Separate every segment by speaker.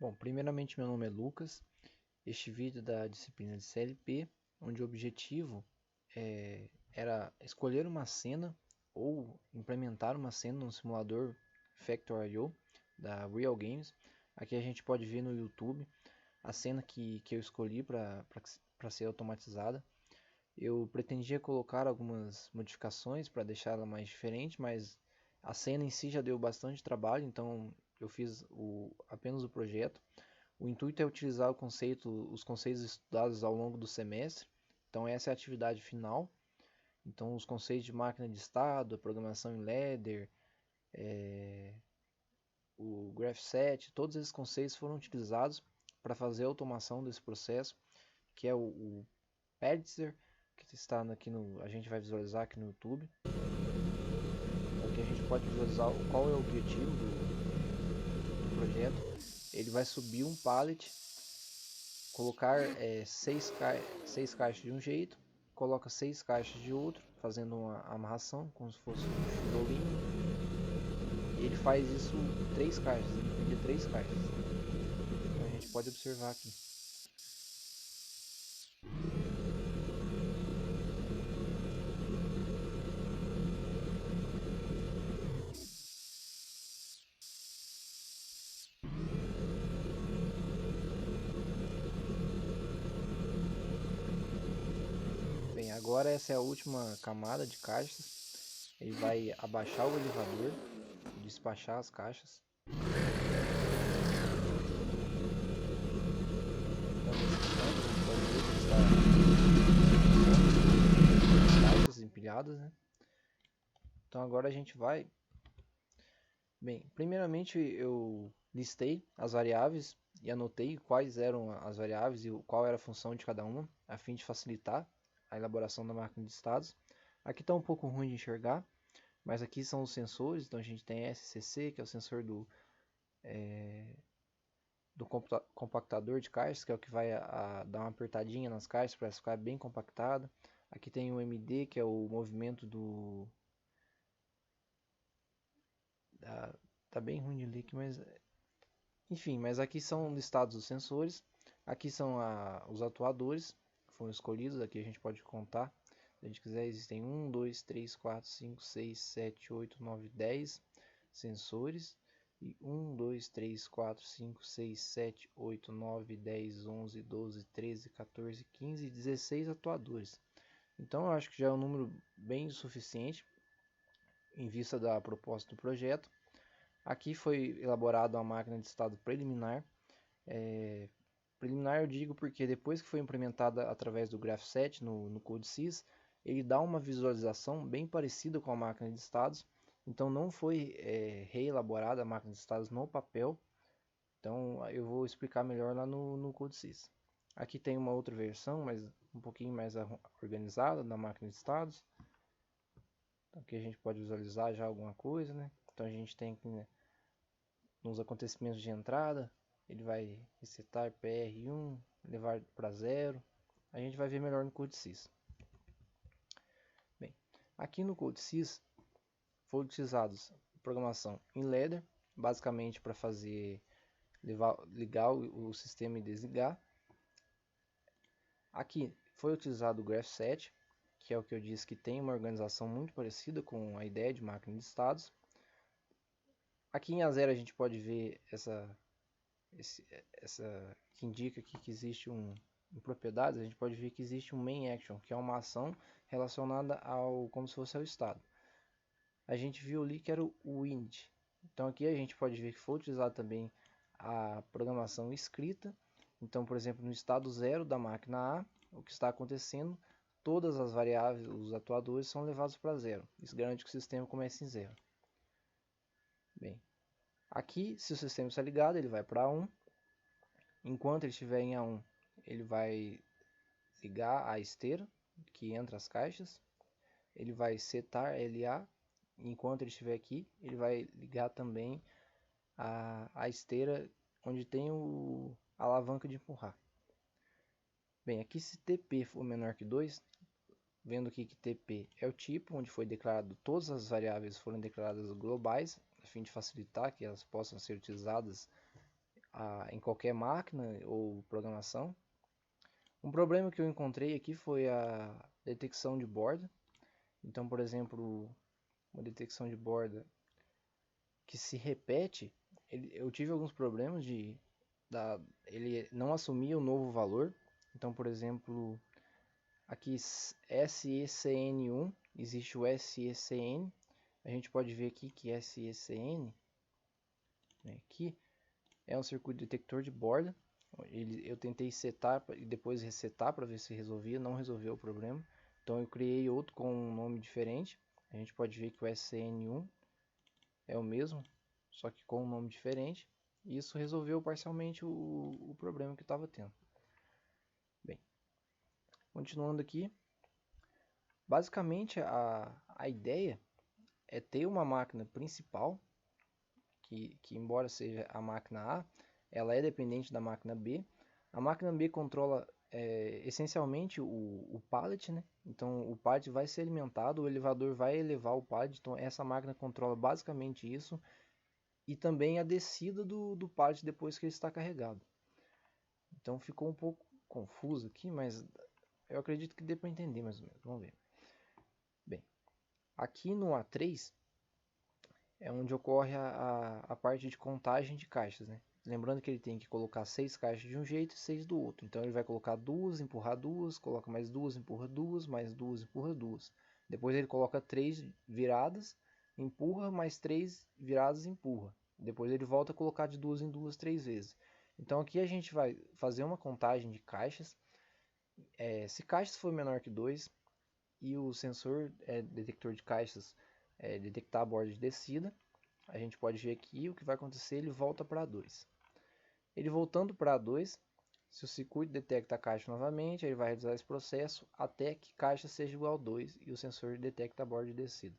Speaker 1: Bom, primeiramente meu nome é Lucas. Este vídeo é da disciplina de CLP, onde o objetivo era escolher uma cena ou implementar uma cena no simulador Factor.io da Real Games. Aqui a gente pode ver no YouTube a cena que eu escolhi para ser automatizada. Eu pretendia colocar algumas modificações para deixar ela mais diferente, mas a cena em si já deu bastante trabalho, então eu fiz apenas o projeto. O intuito é utilizar os conceitos estudados ao longo do semestre. Então essa é a atividade final. Então os conceitos de máquina de estado, a programação em ladder, o GraphSet, todos esses conceitos foram utilizados para fazer a automação desse processo, que é o Padzer, que está aqui a gente vai visualizar aqui no YouTube. Aqui a gente pode visualizar qual é o objetivo do projeto. Ele vai subir um pallet, colocar seis caixas de um jeito, coloca 6 caixas de outro, fazendo uma amarração, como se fosse um tijolinho. E ele faz isso em 3 caixas, ele divide 3 caixas. Então a gente pode observar aqui. Bem, agora essa é a última camada de caixas. Ele vai abaixar o elevador, despachar as caixas. Caixas empilhadas, né? Então agora a gente vai. Bem, primeiramente eu listei as variáveis e anotei quais eram as variáveis e qual era a função de cada uma, a fim de facilitar a elaboração da máquina de estados. Aqui está um pouco ruim de enxergar, mas aqui são os sensores. Então a gente tem SCC, que é o sensor do compactador de caixas, que é o que vai dar uma apertadinha nas caixas para ficar bem compactada. Aqui tem o MD, que é o movimento tá bem ruim de ler aqui, mas enfim, mas aqui são listados os sensores. Aqui são os atuadores que foram escolhidos. Aqui a gente pode contar. Se a gente quiser, existem 1, 2, 3, 4, 5, 6, 7, 8, 9, 10 sensores. E 1, 2, 3, 4, 5, 6, 7, 8, 9, 10, 11, 12, 13, 14, 15 e 16 atuadores. Então eu acho que já é um número bem suficiente em vista da proposta do projeto. Aqui foi elaborada uma máquina de estado preliminar. Preliminar eu digo porque depois que foi implementada através do GraphSet no CodeSys, ele dá uma visualização bem parecida com a máquina de estados. Então não foi reelaborada a máquina de estados no papel. Então eu vou explicar melhor lá no CodeSys. Aqui tem uma outra versão, mas um pouquinho mais organizada da máquina de estados. Então, aqui a gente pode visualizar já alguma coisa, né? Então a gente tem aqui, né, nos acontecimentos de entrada, ele vai resetar PR1, levar para 0. A gente vai ver melhor no CodeSys. Bem, aqui no CodeSys foram utilizados programação em ladder, basicamente para fazer ligar o sistema e desligar. Aqui foi utilizado o GraphSet, que é o que eu disse que tem uma organização muito parecida com a ideia de máquina de estados. Aqui em A0 a gente pode ver essa que indica aqui que existe em propriedades, a gente pode ver que existe um main action, que é uma ação relacionada como se fosse ao estado. A gente viu ali que era o init. Então aqui a gente pode ver que foi utilizado também a programação escrita. Então, por exemplo, no estado 0 da máquina A, o que está acontecendo, todas as variáveis, os atuadores são levados para 0. Isso garante que o sistema comece em 0. Bem, aqui, se o sistema está ligado, ele vai para 1. Enquanto ele estiver em A1, ele vai ligar a esteira que entra as caixas. Ele vai setar LA. Enquanto ele estiver aqui, ele vai ligar também a esteira onde tem a alavanca de empurrar. Bem, aqui se TP for menor que 2, vendo aqui que TP é o tipo onde foi declarado, todas as variáveis foram declaradas globais, a fim de facilitar que elas possam ser utilizadas em qualquer máquina ou programação. Um problema que eu encontrei aqui foi a detecção de borda. Então, por exemplo, uma detecção de borda que se repete, eu tive alguns problemas ele não assumia o novo valor. Então, por exemplo, aqui SECN1, existe o SECN. A gente pode ver aqui que SECN, né, aqui é um circuito detector de borda. Eu tentei setar e depois resetar para ver se resolvia, não resolveu o problema. Então eu criei outro com um nome diferente. A gente pode ver que o SCN1 é o mesmo, só que com um nome diferente. E isso resolveu parcialmente o problema que estava tendo. Bem, continuando aqui. Basicamente a ideia é ter uma máquina principal, que embora seja a máquina A, ela é dependente da máquina B. A máquina B controla essencialmente o pallet, né? Então o pallet vai ser alimentado, o elevador vai elevar o pallet, então essa máquina controla basicamente isso. E também a descida do pallet depois que ele está carregado. Então ficou um pouco confuso aqui, mas eu acredito que dê para entender mais ou menos. Vamos ver. Bem, aqui no A3 é onde ocorre a parte de contagem de caixas, né? Lembrando que ele tem que colocar 6 caixas de um jeito e 6 do outro. Então ele vai colocar duas, empurrar duas, coloca mais duas, empurra duas, mais duas, empurra duas. Depois ele coloca 3 viradas, empurra, mais 3 viradas, empurra. Depois ele volta a colocar de duas em duas 3 vezes. Então aqui a gente vai fazer uma contagem de caixas. Se caixas for menor que 2 e o sensor detector de caixas detectar a borda de descida, a gente pode ver aqui o que vai acontecer, ele volta para 2. Ele voltando para 2, se o circuito detecta a caixa novamente, ele vai realizar esse processo até que caixa seja igual a 2 e o sensor detecta a borda de descida.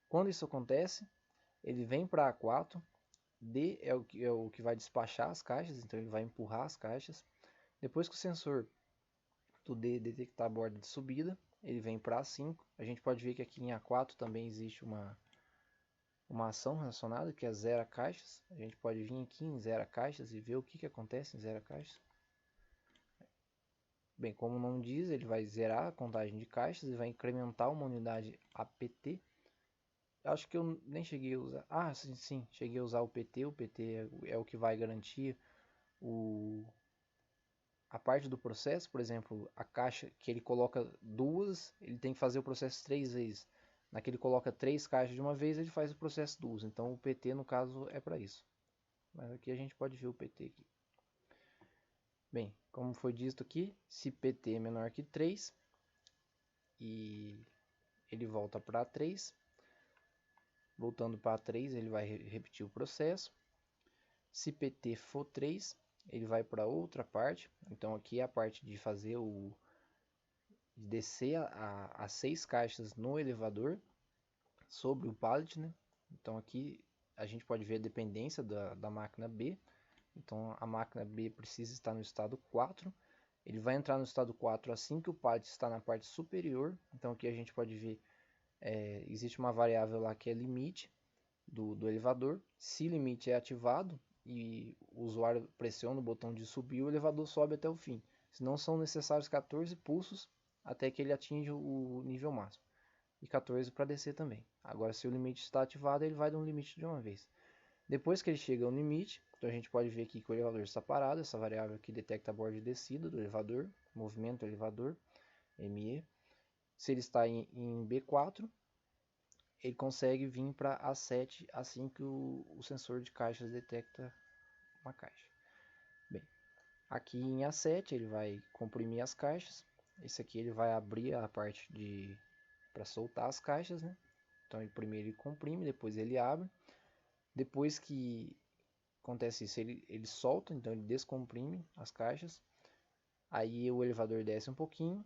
Speaker 1: Quando isso acontece, ele vem para A4, D é o que vai despachar as caixas, então ele vai empurrar as caixas. Depois que o sensor do D detectar a borda de subida, ele vem para A5. A gente pode ver que aqui em A4 também existe uma ação relacionada que é zero caixas. A gente pode vir aqui em zero caixas e ver o que acontece em zero caixas. Bem, como o nome diz, ele vai zerar a contagem de caixas e vai incrementar uma unidade APT. Acho que eu nem cheguei a usar. Ah, sim, cheguei a usar o PT. O PT é o que vai garantir a parte do processo. Por exemplo, a caixa que ele coloca duas, ele tem que fazer o processo 3 vezes. Na que ele coloca 3 caixas de uma vez, ele faz o processo duas. Então o PT, no caso, é para isso. Mas aqui a gente pode ver o PT aqui. Bem, como foi dito aqui, se PT é menor que 3 e ele volta para 3, voltando para 3 ele vai repetir o processo. Se PT for 3, ele vai para outra parte. Então aqui é a parte de fazer de descer as 6 caixas no elevador sobre o pallet, né? Então aqui a gente pode ver a dependência da máquina B. Então a máquina B precisa estar no estado 4. Ele vai entrar no estado 4 assim que o pallet está na parte superior. Então aqui a gente pode ver, existe uma variável lá que é limite do elevador. Se limite é ativado e o usuário pressiona o botão de subir, o elevador sobe até o fim. Senão são necessários 14 pulsos até que ele atinja o nível máximo. E 14 para descer também. Agora se o limite está ativado, ele vai dar um limite de uma vez. Depois que ele chega ao limite, então a gente pode ver aqui que o elevador está parado, essa variável aqui detecta a borda de descida do elevador, movimento do elevador, ME. Se ele está em B4, ele consegue vir para A7 assim que o sensor de caixas detecta uma caixa. Bem, aqui em A7 ele vai comprimir as caixas, esse aqui ele vai abrir a parte para soltar as caixas, né? Então primeiro ele comprime, depois ele abre. Depois que acontece isso, ele solta, então ele descomprime as caixas. Aí o elevador desce um pouquinho,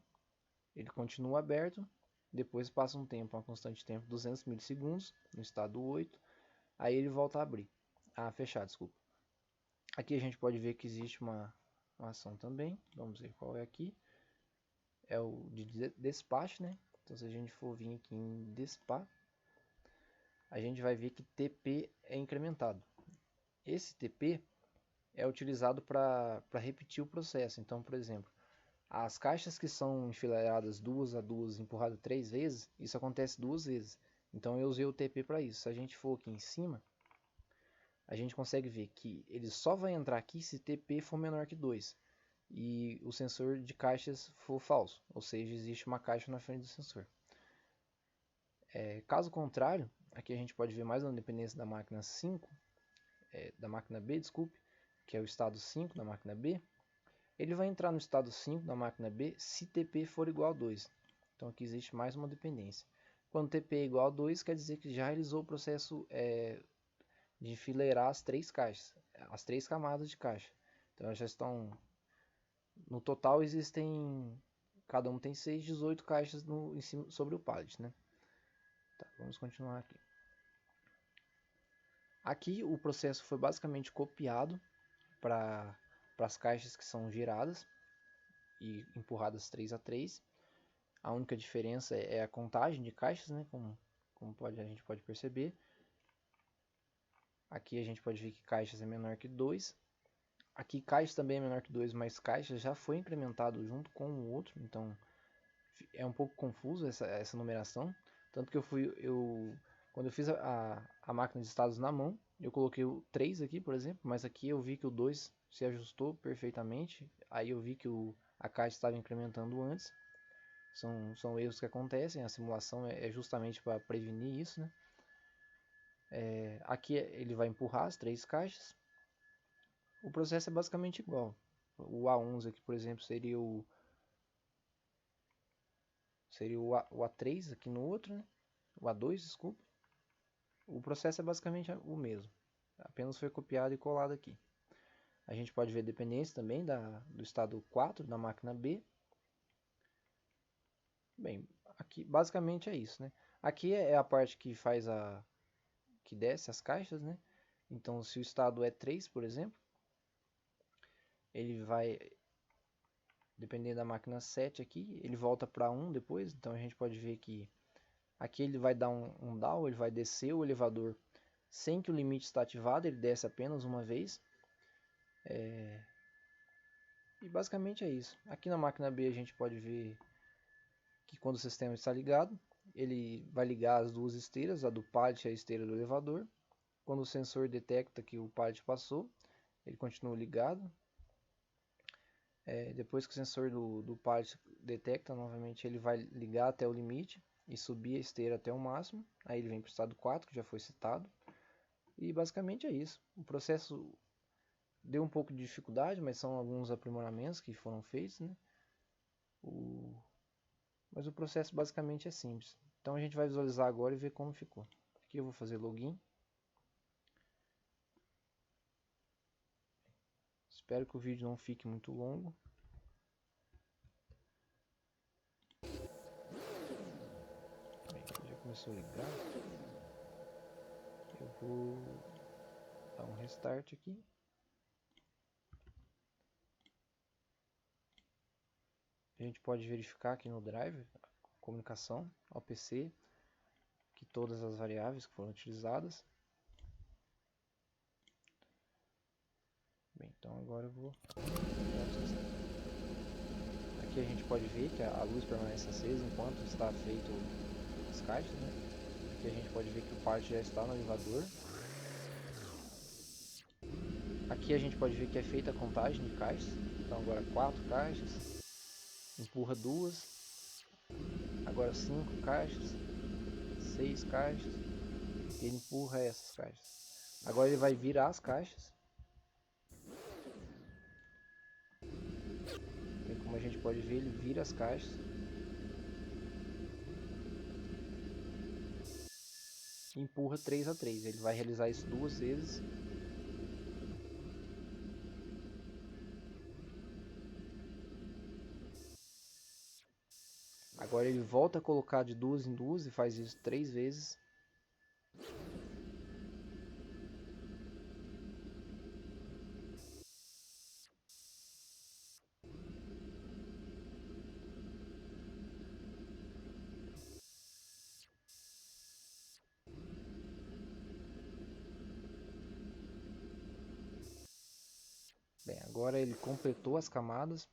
Speaker 1: ele continua aberto. Depois passa um tempo, uma constante de tempo, 200 milissegundos, no estado 8. Aí ele volta a abrir. Fechar, desculpa. Aqui a gente pode ver que existe uma ação também. Vamos ver qual é aqui. É o de despacho, né? Então se a gente for vir aqui em despacho, a gente vai ver que TP é incrementado. Esse TP é utilizado para repetir o processo. Então, por exemplo, as caixas que são enfileiradas 2 a 2, empurrado 3 vezes, isso acontece 2 vezes. Então eu usei o TP para isso. Se a gente for aqui em cima, a gente consegue ver que ele só vai entrar aqui se TP for menor que 2 e o sensor de caixas for falso, ou seja, existe uma caixa na frente do sensor. Caso contrário, aqui a gente pode ver mais uma dependência da máquina 5, da máquina B, desculpe, que é o estado 5 da máquina B. Ele vai entrar no estado 5 da máquina B se TP for igual a 2. Então aqui existe mais uma dependência. Quando TP é igual a 2, quer dizer que já realizou o processo de enfileirar as 3 caixas, as 3 camadas de caixa. Então elas já estão... No total existem... Cada um tem 6, 18 caixas em cima, sobre o pallet, né? Tá, vamos continuar aqui. Aqui o processo foi basicamente copiado para as caixas que são giradas e empurradas 3 a 3. A única diferença é a contagem de caixas, né? Como a gente pode perceber. Aqui a gente pode ver que caixas é menor que 2. Aqui caixas também é menor que 2, mas caixas já foi incrementado junto com o outro. Então é um pouco confuso essa numeração. Tanto que quando eu fiz a máquina de estados na mão, eu coloquei o 3 aqui, por exemplo. Mas aqui eu vi que o 2 se ajustou perfeitamente. Aí eu vi que a caixa estava incrementando antes. São erros que acontecem, a simulação é justamente para prevenir isso, né? Aqui ele vai empurrar as 3 caixas. O processo é basicamente igual. O A11 aqui, por exemplo, seria o A3 aqui no outro, né? O A2, desculpa. O processo é basicamente o mesmo. Apenas foi copiado e colado aqui. A gente pode ver dependência também do estado 4 da máquina B. Bem, aqui basicamente é isso, né? Aqui é a parte que faz que desce as caixas, né? Então, se o estado é 3, por exemplo, ele vai, dependendo da máquina 7 aqui, ele volta para 1 depois. Então, a gente pode ver que aqui ele vai dar um down, ele vai descer o elevador sem que o limite está ativado, ele desce apenas uma vez. E basicamente é isso. Aqui na máquina B a gente pode ver que quando o sistema está ligado, ele vai ligar as duas esteiras, a do pallet e a esteira do elevador. Quando o sensor detecta que o pallet passou, ele continua ligado. Depois que o sensor do pallet detecta, novamente ele vai ligar até o limite e subir a esteira até o máximo. Aí ele vem para o estado 4, que já foi citado. E basicamente é isso. O processo deu um pouco de dificuldade, mas são alguns aprimoramentos que foram feitos, né? Mas o processo basicamente é simples. Então a gente vai visualizar agora e ver como ficou. Aqui eu vou fazer login. Espero que o vídeo não fique muito longo. Bem, já começou a ligar. Eu vou dar um restart aqui. A gente pode verificar aqui no Drive a comunicação ao PC, que todas as variáveis que foram utilizadas. Bem, então agora eu vou... Aqui a gente pode ver que a luz permanece acesa enquanto está feito as caixas, né? Aqui a gente pode ver que o pallet já está no elevador. Aqui a gente pode ver que é feita a contagem de caixas. Então agora 4 caixas, empurra 2, agora 5 caixas, 6 caixas, e ele empurra essas caixas. Agora ele vai virar as caixas. E como a gente pode ver, ele vira as caixas. E empurra 3 a 3. Ele vai realizar isso 2 vezes. Agora ele volta a colocar de 2 em 2 e faz isso 3 vezes. Bem, agora ele completou as camadas,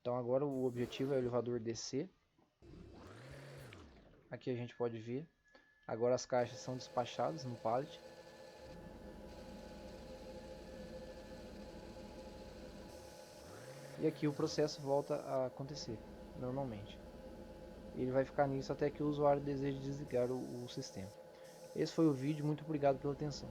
Speaker 1: então agora o objetivo é o elevador descer. Aqui a gente pode ver, agora as caixas são despachadas no pallet. E aqui o processo volta a acontecer normalmente. Ele vai ficar nisso até que o usuário deseje desligar o sistema. Esse foi o vídeo, muito obrigado pela atenção.